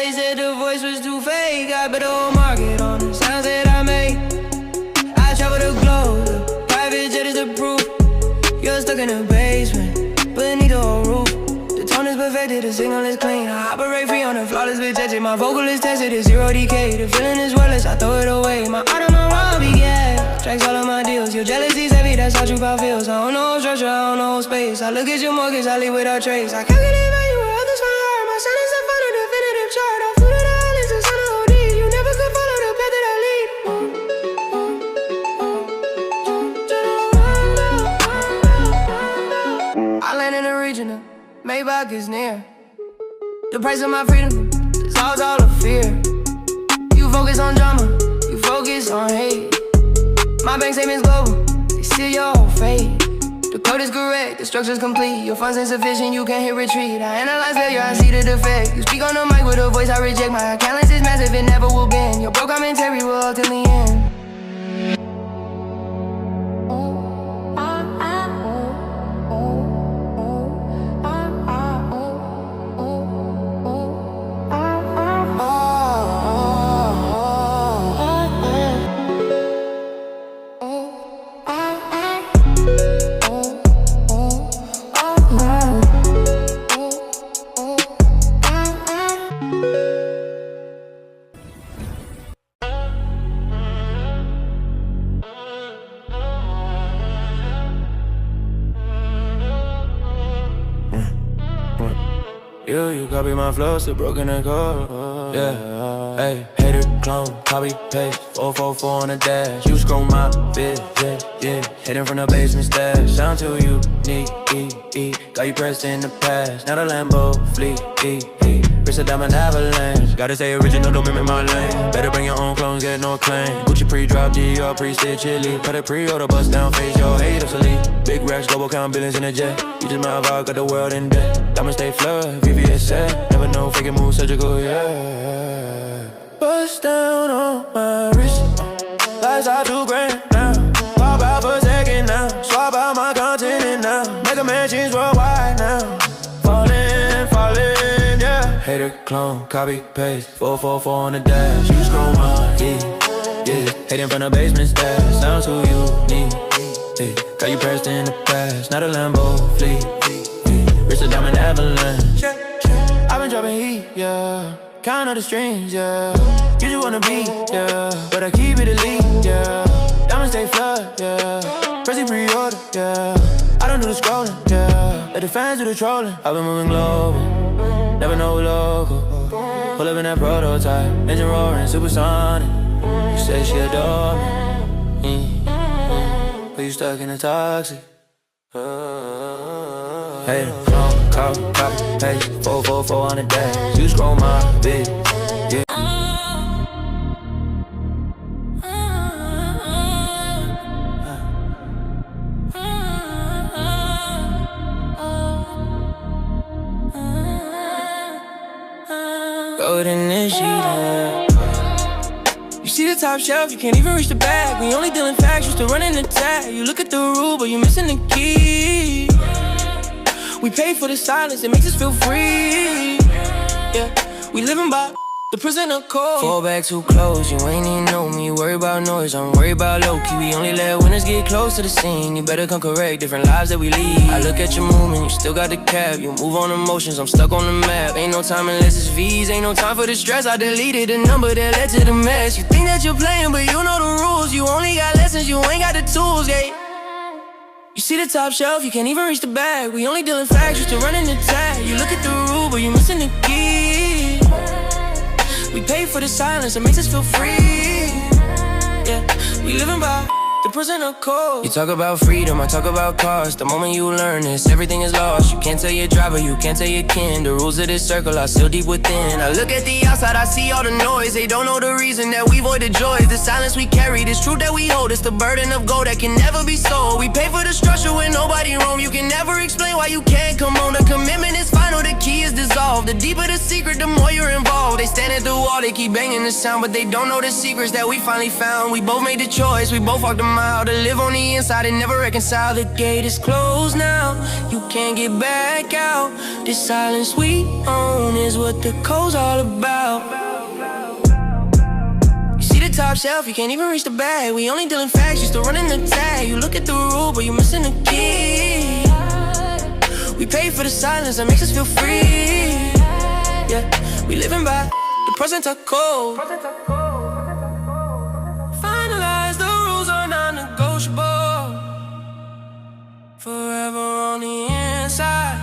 they said the voice was too fake. I bet the whole market on the sounds that I make. I travel the globe, the private jet is the proof. You're stuck in the basement, but need a whole roof. The tone is perfected, the signal is clean. I operate free on the flawless bitch edge. My vocal is tested, it's 0 decay. The feeling is worthless, I throw it away. My art on my run began, tracks all of my deals. Your jealousy's heavy, that's how true about feels. I don't know structure, I don't know space. I look at your mortgage, I leave without trace. I calculate value where others find hard. My son is a final definitive chart. I flew to the islands and son of OD. You never could follow the path that I lead. I land in the regional, Maybach is near. The price of my freedom dissolves all the fear. You focus on drama, you focus on hate. My bank statement's global, they see your whole fate. The code is correct, the structure's complete. Your funds insufficient, you can't hit retreat. I analyze failure, I see the defect. You speak on the mic with a voice I reject. My callous is massive, it never will bend. Your broke commentary will ultimately end. You copy my flow, still broken the code. Yeah, hey, hater, clone, copy, paste, 444 on the dash. You scroll my bitch, yeah. Hidden from the basement stash. Sound too unique, got you pressed in the past. Now the Lambo fleet, Wrist a diamond avalanche. Gotta stay original, don't mimic my lane. Better bring your own clones, get no claim. Gucci pre-drop, Dior pre-stitch, chili. Cut a pre-order, bust down, face your hate obsolete. Big racks, global count billions in a jet. You just my vibe, got the world in debt. Diamonds stay flood, VVS set. Never know, faking move, surgical, yeah. Bust down on my wrist. Lights out $2,000 now. Pop out for a second now. Swap out my continent now. Make a mansions worldwide now. Falling, yeah. Hater, clone, copy, paste, 444 on the dash. You scroll my, yeah. Hating from the basement stash. Sounds too unique, got you pressed in the past. Not a Lambo fleet, Wrist a diamond avalanche. I've been dropping heat, yeah. Count all the strings, yeah. You just wanna be, yeah. But I keep it elite, yeah. Diamonds stay flood, yeah. Pressy pre-order, yeah. I don't do the scrolling, yeah. Let the fans do the trolling. I've been moving global, never know local. Pull up in that prototype, engine roaring, supersonic. You say she adore me, but you stuck in a toxic. Hey, copy, paste, 444 on the dash. You scroll my bitch, yeah. Golden initiative. You see the top shelf, you can't even reach the back. We only dealing facts, used to running the tag. You look at the rule, but you missing the key. We pay for the silence, it makes us feel free. Yeah, we living by the prisoner code. Fall back too close, you ain't even know me. Worry about noise, I'm worried about low-key. We only let winners get close to the scene. You better come correct, different lives that we lead. I look at your movement, you still got the cap. You move on emotions, I'm stuck on the map. Ain't no time unless it's V's, ain't no time for the stress. I deleted the number that led to the mess. You think that you're playing, but you know the rules. You only got lessons, you ain't got the tools, yeah. You see the top shelf, you can't even reach the bag. We only dealing facts, used to running the tag. You look at the rule, but you missing the key. We pay for the silence, it makes us feel free. Yeah, we living by the prisoner code. You talk about freedom, I talk about cars. The moment you learn this, everything is lost. You can't tell your driver, you can't tell your kin. The rules of this circle are still deep within. I look at the outside, I see all the noise. They don't know the reason that we void the joys. The silence we carry, this truth that we hold. It's the burden of gold that can never be sold. We pay for the structure with nobody roam. You can never explain why you can't come on. The commitment is final, the key is dissolved. The deeper the secret, the more you're involved. They standing at the wall, they keep banging the sound, but they don't know the secrets that we finally found. We both made the choice, we both walked a mile to live on the inside and never reconcile. The gate is closed now, you can't get back out. This silence we own is what the code's all about. You see the top shelf, you can't even reach the bag. We only dealing facts, used to running the tag. You look at the rule, but you're missing the key. We pay for the silence that makes us feel free. Yeah, we living by the present are cold. Finalize, the rules are non-negotiable. Forever on the inside.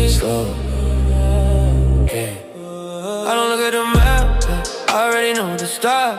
Slow. I don't look at the map, I already know the stop.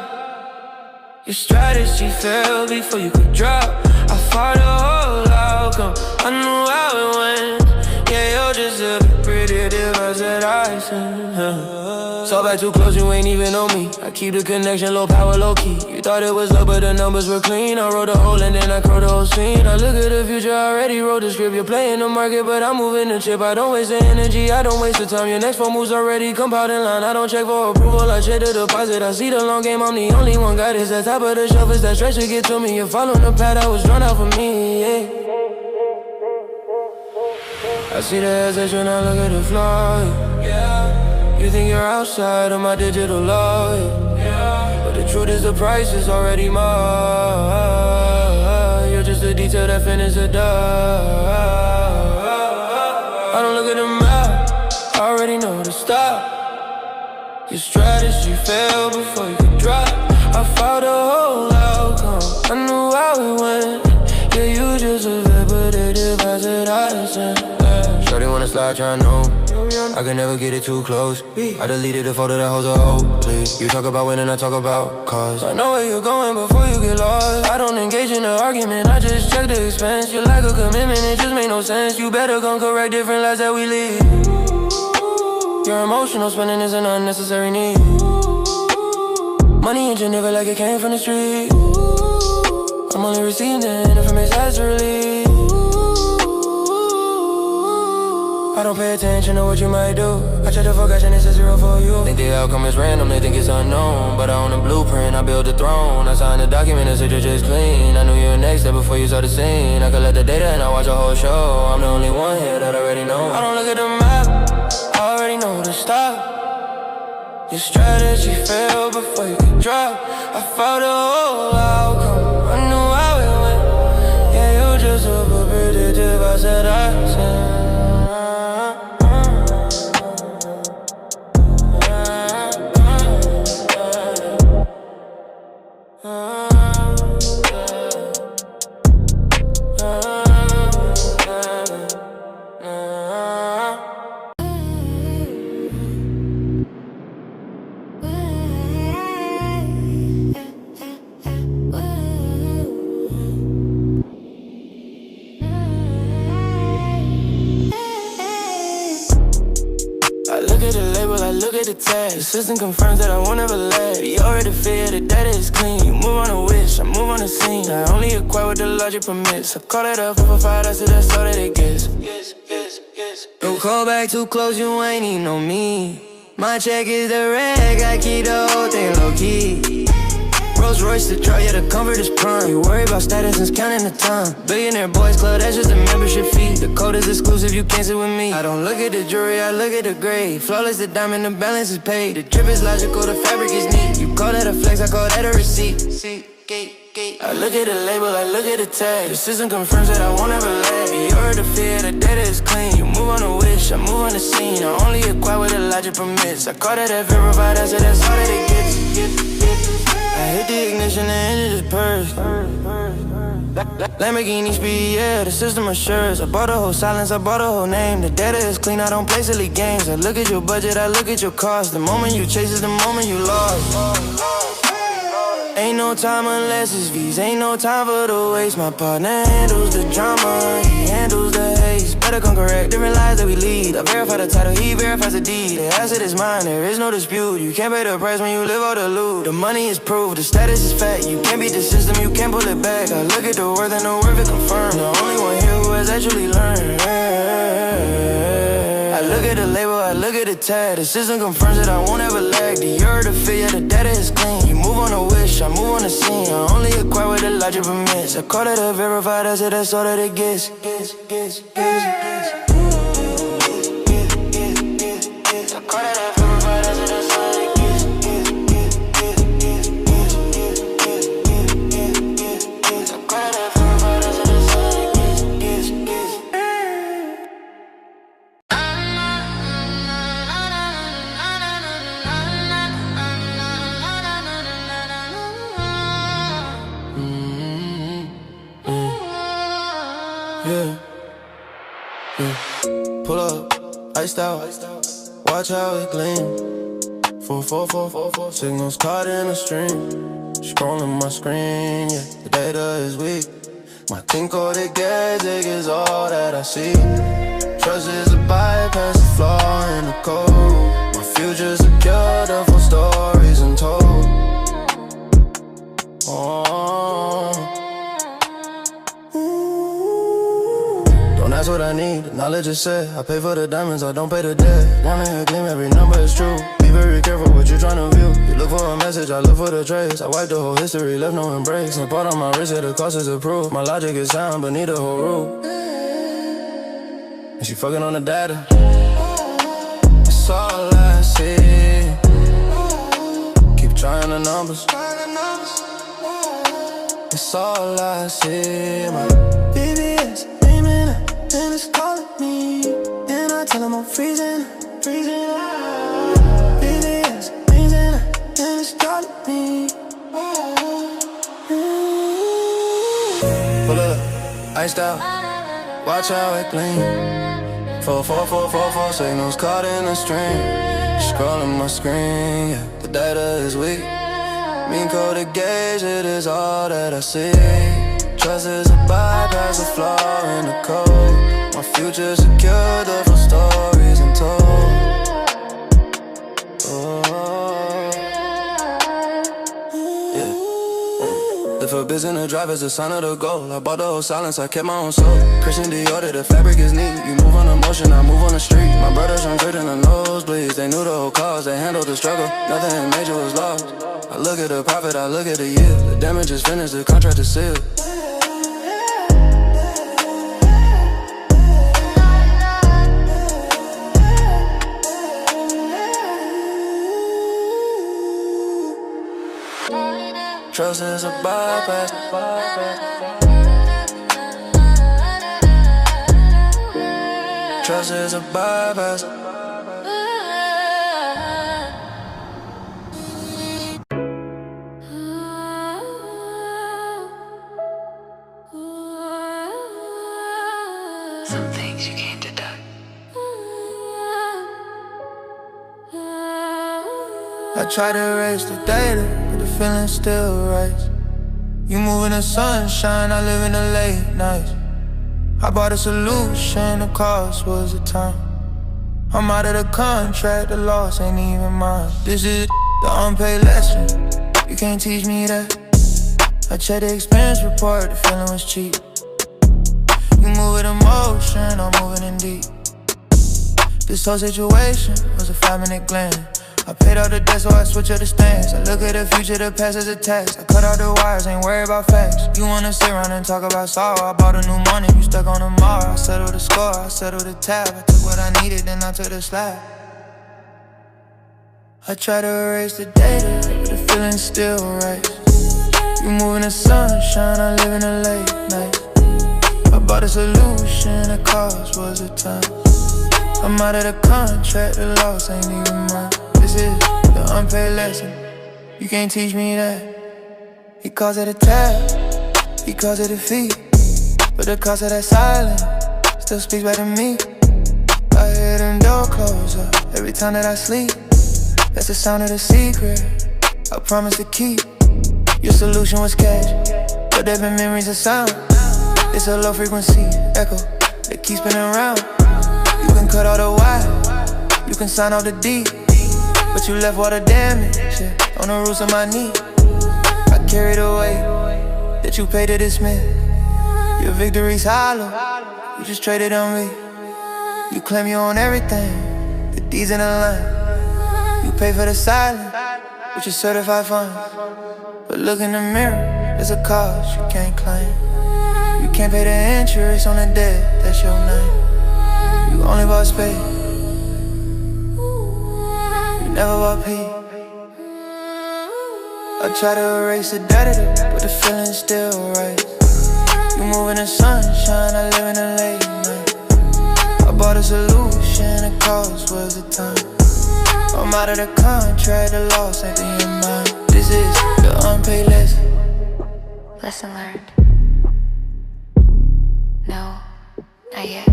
Your strategy failed before you could drop. I fought the whole outcome, I knew how it went. Yeah, you're just a bit predictive, I said I said. Saw back too close, you ain't even know me. I keep the connection, low power, low key. You thought it was low, but the numbers were clean. I wrote a hole and then I crow the whole scene. I look at the future, I already wrote the script. You're playing the market, but I'm moving the chip. I don't waste the energy, I don't waste the time. Your next 4 moves already compounding line. I don't check for approval, I check the deposit. I see the long game, I'm the only one got it. That top of the shelf is that stretch to get to me. You're following the path that was drawn out for me, yeah. I see the hesitation, I look at the flaw, yeah. You think you're outside of my digital law, yeah. But the truth is the price is already mine. You're just a detail that finishes the dot. I don't look at the map, I already know the stop. Your strategy failed before you could drop. I fought the whole outcome, I knew how it went. Yeah, you just a repetitive, I said I said. Shorty wanna slide, tryna know I can never get it too close. I deleted the photo that holds a hope, please. You talk about winning, I talk about cause. I know where you're going before you get lost. I don't engage in the argument, I just check the expense. You lack a commitment, it just make no sense. You better come correct different lives that we live. Your emotional spending is an unnecessary need. Money in Geneva like it came from the street. I'm only receiving the information that's released. I don't pay attention to what you might do. I check the forecast and it says 0 for you. Think the outcome is random, they think it's unknown. But I own the blueprint, I build the throne. I signed the document, the signature just clean. I knew you were next step before you saw the scene. I collect the data and I watch the whole show. I'm the only one here that already know. I don't look at the map, I already know the stop. Your strategy failed before you could drop. I fought the whole outcome, I knew how it went. Yeah, you just super predictive, I said I said. The system confirms that I won't ever lag. You already feel the data is clean. You move on a wish, I move on the scene. I only acquire what the logic permits. I call it up, 4 that's it, that's all that it gets. Don't call back too close, you ain't even know me. My check is the rag, I keep the whole thing low key. Rolls Royce to draw, yeah, the comfort is prime. You worry about status and counting the time. Billionaire Boys Club, that's just a membership fee. The code is exclusive, you can't sit with me. I don't look at the jewelry, I look at the grade. Flawless, the diamond, the balance is paid. The drip is logical, the fabric is neat. You call that a flex, I call that a receipt. I look at the label, I look at the tag. The system confirms that I won't ever lag. You heard the fear, the data is clean. You move on a wish, I move on the scene. I only acquire what the logic permits. I call that a verified answer, that's all that it gets. I hit the ignition, the engine just purrs. Lamborghini speed, yeah, the system assures. I bought a whole silence, I bought a whole name. The data is clean, I don't play silly games. I look at your budget, I look at your cost. The moment you chase is the moment you lost. Ain't no time unless it's V's. Ain't no time for the waste. My partner handles the drama, he handles the haze. better come correct. Different lives that we lead. I verify the title, he verifies the deed. The asset is mine, there is no dispute. You can't pay the price when you live or the loot. The money is proof, the status is fact. You can't beat the system, you can't pull it back. I look at the worth and the worth it confirmed. The only one here who has actually learned. I look at the label, I look at the tag. The system confirms that I won't ever lag. The year, the fear, the data is clean. You move on a wish, I move on the scene. I only acquire what the logic permits. I call it a verified asset, that's all that it gets. Pull up, iced out, watch how it gleam. 4 signals caught in a stream. Scrolling my screen, yeah, the data is weak. My team coded gazing is all that I see. Trust is a bypass, a flaw in the code. My future's secure, the full stories untold. That's what I need, the knowledge is set. I pay for the diamonds, I don't pay the debt. Wanna hear gleam, every number is true. Be very careful what you're trying to view. You look for a message, I look for the trace. I wipe the whole history, left no embrace. The part on my wrist, yeah, the cost is approved. My logic is sound, but need a whole rule. And she fucking on the data. It's all I see. Keep trying the numbers. It's all I see. My BBS aiming at, and it's calling me. And I tell him I'm freezing. BBS aiming at, and it's calling me. Pull up, iced out, watch how it gleam. 4 signals caught in a stream. Scrolling my screen, yeah, the data is weak. Mean coded gauge, it is all that I see. Trust is a bypass, a flaw in the code. My future secure, the full stories untold. The forbid's in the drive is a sign of the goal. I bought the whole silence, I kept my own soul. Christian Dior, the fabric is neat. You move on emotion, I move on the street. My brothers from church in the nosebleeds. They knew the whole cause, they handled the struggle. Nothing major was lost. I look at the profit, I look at the yield. The damage is finished, the contract is sealed. Trust is a bypass. Trust is a bypass. Some things you can't deduct. I try to erase the data, but the feeling still rise. You move in the sunshine, I live in the late nights. I bought a solution, the cost was the time. I'm out of the contract, the loss ain't even mine. This is the unpaid lesson, you can't teach me that. I checked the expense report, the feeling was cheap. You move with emotion, I'm moving in deep. This whole situation was a 5-minute glance. I paid all the debt, so I switch up the stance. I look at the future, the past as a test. I cut all the wires, ain't worried about facts. You wanna sit around and talk about sorrow. I bought a new money, you stuck on the mar. I settled the score, I settled the tab. I took what I needed, then I took the slab. I try to erase the data, but the feeling still right. You move in the sunshine, I live in the late night. I bought a solution, the cost was the time. I'm out of the contract, the loss ain't even mine. This is the unpaid lesson, you can't teach me that. He calls it a tab, he calls it a fee, but the cost of that silence still speaks back to me. I hear them door close up every time that I sleep. That's the sound of the secret I promise to keep. Your solution was cash, but there been memories of sound. It's a low frequency echo, they keep spinning around. You can cut all the Y, you can sign off the D, but you left all the damage, yeah, on the roots of my knee. I carry the weight that you paid to dismiss. Your victory's hollow, you just traded on me. You claim you own everything, the D's in the line. You pay for the silence with your certified funds, but look in the mirror, there's a cost you can't claim. You can't pay the interest on the debt, that's your name. You only bought space, you never bought peace. I try to erase the data, but the feeling's still right. You move in the sunshine, I live in the late night. I bought a solution, the cost was the time. I'm out of the contract, the loss ain't in mind. This is the unpaid lesson. Lesson learned. No, not yet.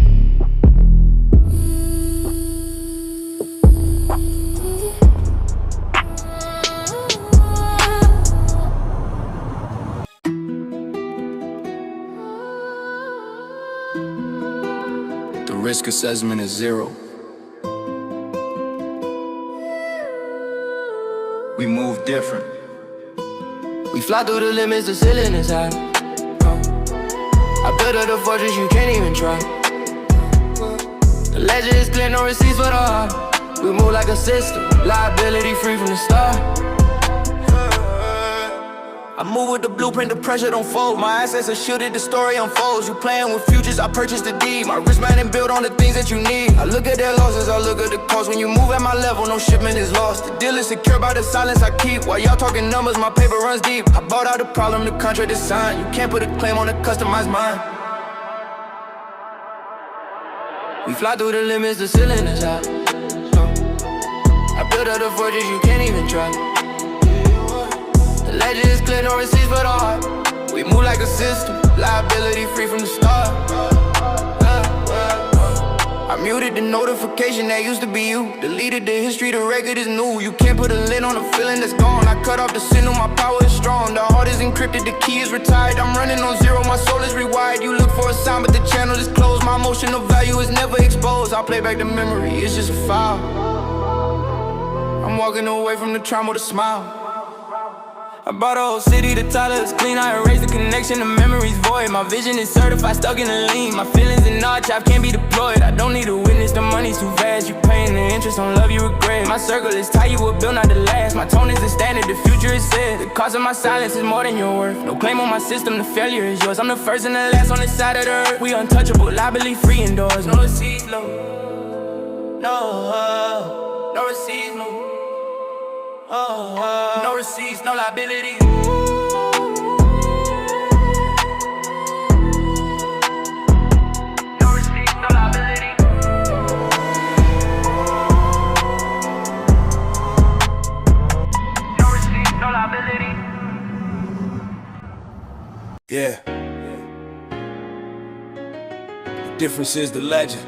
The risk assessment is 0. We move different. We fly through the limits, the ceiling is high. I built up the fortress you can't even try. The ledger is clear, no receipts for the heart. We move like a system, liability free from the start. I move with the blueprint, the pressure don't fold. My assets are shielded, the story unfolds. You playing with futures, I purchased the deed. My wristband and built on the things that you need. I look at their losses, I look at the cost. When you move at my level, no shipment is lost. The deal is secure by the silence I keep. While y'all talking numbers, my paper runs deep. I bought out the problem, the contract is signed. You can't put a claim on a customized mind. We fly through the limits, the ceiling is high. I built up the fortress, you can't even try. The ledger is clear, no receipts for the heart. We move like a system, liability free from the start. I muted the notification that used to be you. Deleted the history, the record is new. You can't put a lid on a feeling that's gone. I cut off the signal, my power is strong. The heart is encrypted, the key is retired. I'm running on 0, my soul is rewired. You look for a sign, but the channel is closed. My emotional value is never exposed. I'll play back the memory, it's just a file. I'm walking away from the trauma with a smile. I bought a whole city, the title is clean. I erased the connection, the memory's void. My vision is certified, stuck in the lean. My feelings in archive can't be deployed. I don't need a witness, the money's too fast. You paying the interest on love you regret. My circle is tight, you will build, not the last. My tone is the standard, the future is set. The cost of my silence is more than your worth. No claim on my system, the failure is yours. I'm the first and the last on this side of the earth. We untouchable, liability free indoors. No receipts, no. No receipts, no. No receipts, no liability. No receipts, no liability. No receipts, no liability. Yeah. The difference is the legend.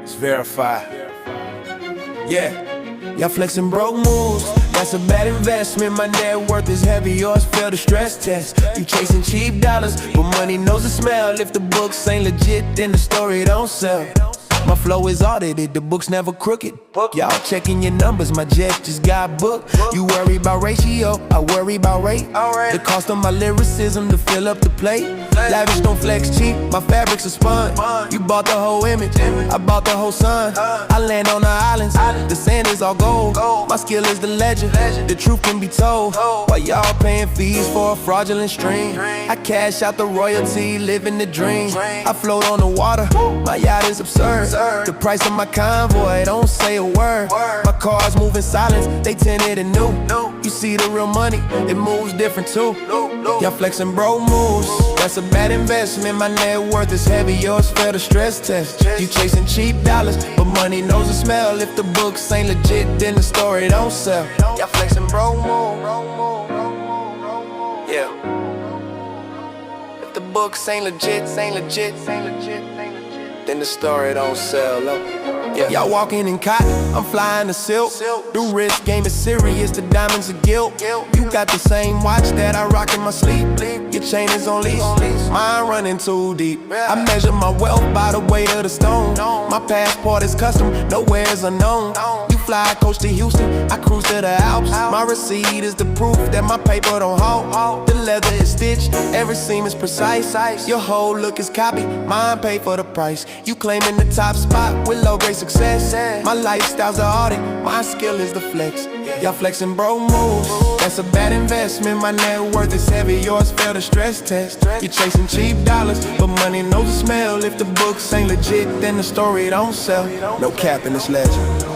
It's verified. Yeah, y'all flexing broke moves. That's a bad investment. My net worth is heavy, yours failed the stress test. You chasing cheap dollars, but money knows the smell. If the books ain't legit, then the story don't sell. My flow is audited, the book's never crooked. Y'all checking your numbers, my jet just got booked. You worry about ratio, I worry about rate. The cost of my lyricism to fill up the plate. Lavish don't flex cheap, my fabrics are spun. You bought the whole image, I bought the whole sun. I land on the islands, the sand is all gold. My skill is the legend, the truth can be told. While y'all paying fees for a fraudulent stream, I cash out the royalty, living the dream. I float on the water, my yacht is absurd. The price of my convoy, don't say a word. My cars move in silence, they tinted and new. You see the real money, it moves different too. Y'all flexing bro moves, that's a bad investment. My net worth is heavy, yours failed the stress test. You chasing cheap dollars, but money knows the smell. If the books ain't legit, then the story don't sell. Y'all flexing bro moves. Yeah. If the books ain't legit, then the story don't sell. Yeah. Y'all walking in cotton, I'm flying the silk. The risk game is serious, the diamonds are guilt. You got the same watch that I rock in my sleep. Your chain is on leash, mine running too deep. I measure my wealth by the weight of the stone. My passport is custom, nowhere's unknown. You fly coach to Houston, I cruise to the Alps. My receipt is the proof that my paper don't hold. The leather is stitched, every seam is precise. Your whole look is copy, mine pay for the price. You claiming the top spot with low grade success. My lifestyle's the audit, my skill is the flex. Y'all flexing bro moves, that's a bad investment. My net worth is heavy, yours failed the stress test. You're chasing cheap dollars, but money knows the smell. If the books ain't legit, then the story don't sell. No cap in this legend.